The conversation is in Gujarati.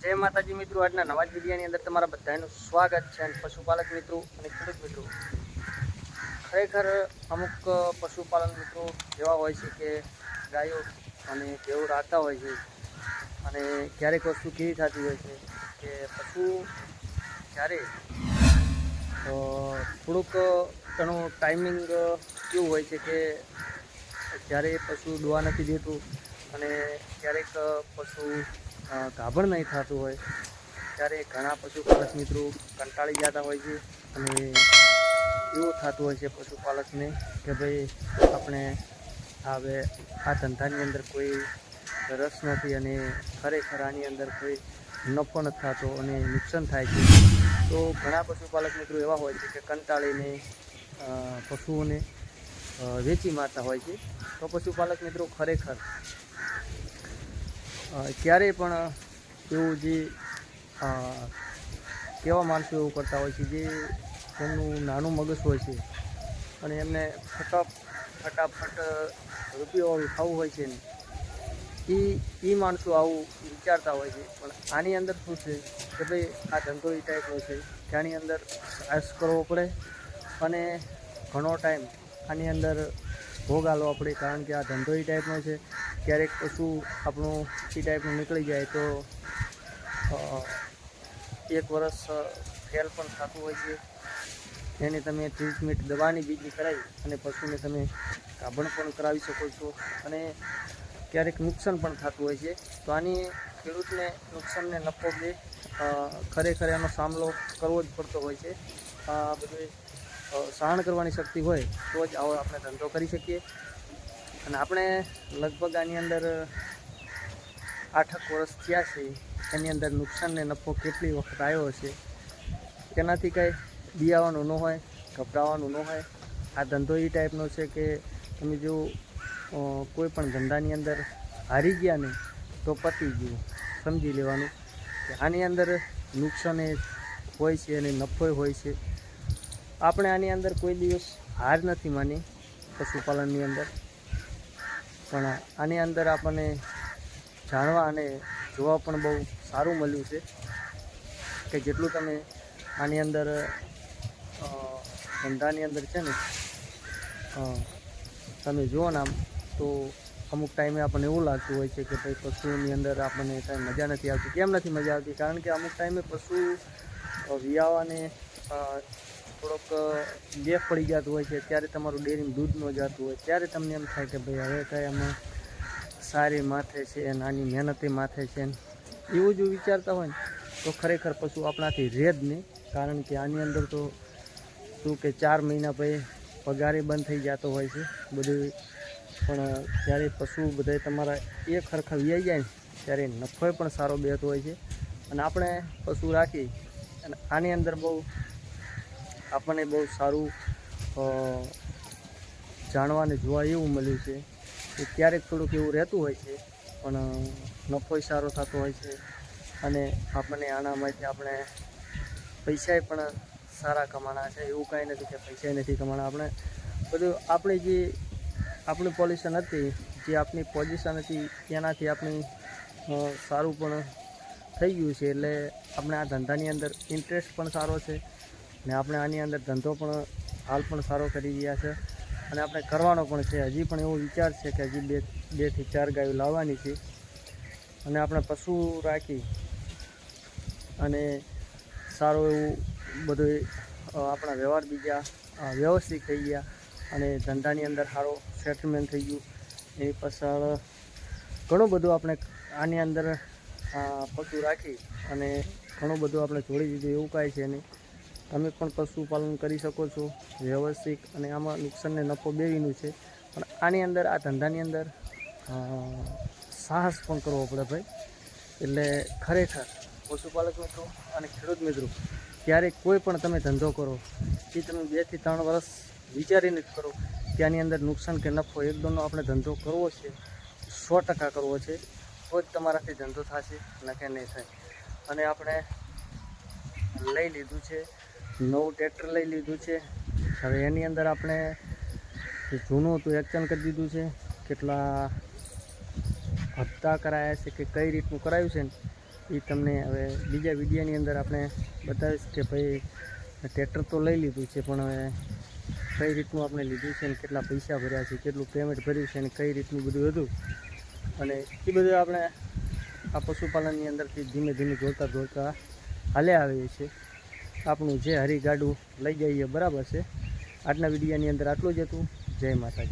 જય માતાજી મિત્રો, આજના નવા જ વિડીયોની અંદર તમારા બધાનું સ્વાગત છે. અને પશુપાલક મિત્રો અને ખેડૂત મિત્રો, ખરેખર અમુક પશુપાલન મિત્રો એવા હોય છે કે ગાયો અને ભેંસો રાખતા હોય છે. અને ક્યારેક વસ્તુ કેવી થતી હોય છે કે પશુ જ્યારે થોડુંક એનું ટાઈમિંગ કેવું હોય છે કે જ્યારે પશુ દોવા નથી દેતું અને ક્યારેક પશુ ગાભણ નહીં થતું હોય ત્યારે ઘણા પશુપાલક મિત્રો કંટાળી જતા હોય છે. અને એવું થતું હોય છે પશુપાલકને કે ભાઈ આપણે હવે આ ધંધાની અંદર કોઈ રસ નથી અને ખરેખર આની અંદર કોઈ નફો નથી થતો અને નુકસાન થાય છે. તો ઘણા પશુપાલક મિત્રો એવા હોય છે કે કંટાળીને પશુઓને વેચી મારતા હોય છે. તો પશુપાલક મિત્રો ખરેખર ક્યારેય પણ એવું જે કેવા માણસો એવું કરતા હોય છે જે એમનું નાનું મગજ હોય છે અને એમને ફટાફટ રૂપિયાવાળું થવું હોય છે ને એ માણસો આવું વિચારતા હોય છે. પણ આની અંદર શું છે કે ભાઈ આ ધંધો એ ટાઈપનો છે કે આની અંદર સાહસ કરવો પડે અને ઘણો ટાઈમ આની અંદર ભોગ આલવો પડે. કારણ કે આ ધંધો એ ટાઈપનો છે, ક્યારેક પશુ આપણું એ ટાઈપનું નીકળી જાય તો 1 વર્ષ ફેલ પણ થતું હોય છે. એને તમે ટ્રીટમેન્ટ દવાની બીજી કરાવી અને પશુને તમે ગાભણ પણ કરાવી શકો છો અને ક્યારેક નુકસાન પણ થતું હોય છે. તો આની ખેડૂતને નુકસાનને નફો બે ખરેખર એનો સામનો કરવો જ પડતો હોય છે. આ બધું સહન કરવાની શક્તિ હોય તો જ આવો આપણે ધંધો કરી શકીએ. અને આપણે લગભગ આની અંદર 8 વર્ષ થયા છે. એની અંદર નુકસાનને નફો કેટલી વખત આવ્યો હશે તેનાથી કંઈ બિયાવાનું ન હોય, ગભરાવાનું ન હોય. આ ધંધો એ ટાઈપનો છે કે તમે જો કોઈ પણ ધંધાની અંદર હારી ગયા ને તો પતી ગયું, સમજી લેવાનું કે આની અંદર નુકસાન હોય છે અને નફો હોય છે. આપણે આની અંદર કોઈ દિવસ હાર નથી માની પશુપાલનની અંદર, પણ આની અંદર આપણને જાણવા અને જોવા પણ બહુ સારું મળ્યું છે કે જેટલું તમે આની અંદર ધંધાની અંદર છે ને તમે જુઓ ને આમ તો અમુક ટાઈમે આપણને એવું લાગતું હોય છે કે ભાઈ પશુની અંદર આપણને કાંઈ મજા નથી આવતી. કેમ નથી મજા આવતી? કારણ કે અમુક ટાઈમે પશુ વિયાવાને થોડોક ગેપ પડી જતું હોય છે, ત્યારે તમારું ડેરીમાં દૂધ ન જતું હોય ત્યારે તમને એમ થાય કે ભાઈ હવે કાંઈ આમાં સારી માથે છે, નાની મહેનતે માથે છે. એવું જો વિચારતા હોય ને તો ખરેખર પશુ આપણાથી રહે જ નહીં. કારણ કે આની અંદર તો શું કે 4 મહિના પછી પગારે બંધ થઈ જતો હોય છે બધું. પણ જ્યારે પશુ બધા તમારા એક સરખા વિયાઈ જાય ને ત્યારે નફો પણ સારો બેહતો હોય છે. અને આપણે પશુ રાખી અને આની અંદર આપણને બહુ સારું જાણવાને જોવા એવું મળ્યું છે કે ક્યારેક થોડુંક એવું રહેતું હોય છે પણ નફો સારો થતો હોય છે. અને આપણને આનામાંથી આપણે પૈસા પણ સારા કમાણા છે. એવું કાંઈ નથી કે પૈસા નથી કમાણા. આપણે બધું આપણી પોઝિશન હતી, જે આપણી પોઝિશન હતી તેનાથી આપણી સારું પણ થઈ ગયું છે. એટલે આપણે આ ધંધાની અંદર ઇન્ટરેસ્ટ પણ સારો છે ને આપણે આની અંદર ધંધો પણ હાલ પણ સારો કરી રહ્યા છે અને આપણે કરવાનો પણ છે. હજી પણ એવો વિચાર છે કે હજી 2 થી 4 ગાયો લાવવાની છે અને આપણે પશુ રાખી અને સારું એવું બધું આપણા વ્યવહાર બીજા વ્યવસ્થિત થઈ ગયા અને ધંધાની અંદર સારો સેટલમેન્ટ થઈ ગયું. એની પાછળ ઘણું બધું આપણે આની અંદર પશુ રાખી અને ઘણું બધું આપણે જોડી દીધું. એવું કાંઈ છે નહીં, તમે પણ પશુપાલન કરી શકો છો વ્યવસ્થિત. અને આમાં નુકસાનને નફો બેવીનું છે. પણ આની અંદર આ ધંધાની અંદર સાહસ પણ કરવો પડે ભાઈ. એટલે ખરેખર પશુપાલક મિત્રો અને ખેડૂત મિત્રો ક્યારેક કોઈ પણ તમે ધંધો કરો એ તમે 2 થી 3 વર્ષ વિચારીને જ કરો કે આની અંદર નુકસાન કે નફો એકદમનો આપણે ધંધો કરવો છે, 100% કરવો છે તો જ તમારાથી ધંધો થશે, નકે નહીં થાય. અને આપણે લઈ લીધું છે, નવું ટ્રેક્ટર લઈ લીધું છે. હવે એની અંદર આપણે જૂનું હતું એક્સચેન્જ કરી દીધું છે. કેટલા હપ્તા કરાયા છે કે કઈ રીતનું કરાવ્યું છે ને એ તમને હવે બીજા વિડીયોની અંદર આપણે બતાવીશ કે ભાઈ ટ્રેક્ટર તો લઈ લીધું છે, પણ હવે કઈ રીતનું આપણે લીધું છે ને કેટલા પૈસા ભર્યા છે, કેટલું પેમેન્ટ ભર્યું છે અને કઈ રીતનું બધું હતું, અને એ બધું આપણે આ પશુપાલનની અંદરથી ધીમે ધીમે જોડતા હાલ્યા આવીએ છીએ. આપણું જે હરી ગાડું લઈ જઈએ બરાબર છે. આજના વિડીયોની અંદર આટલું જ હતું. જય માતાજી.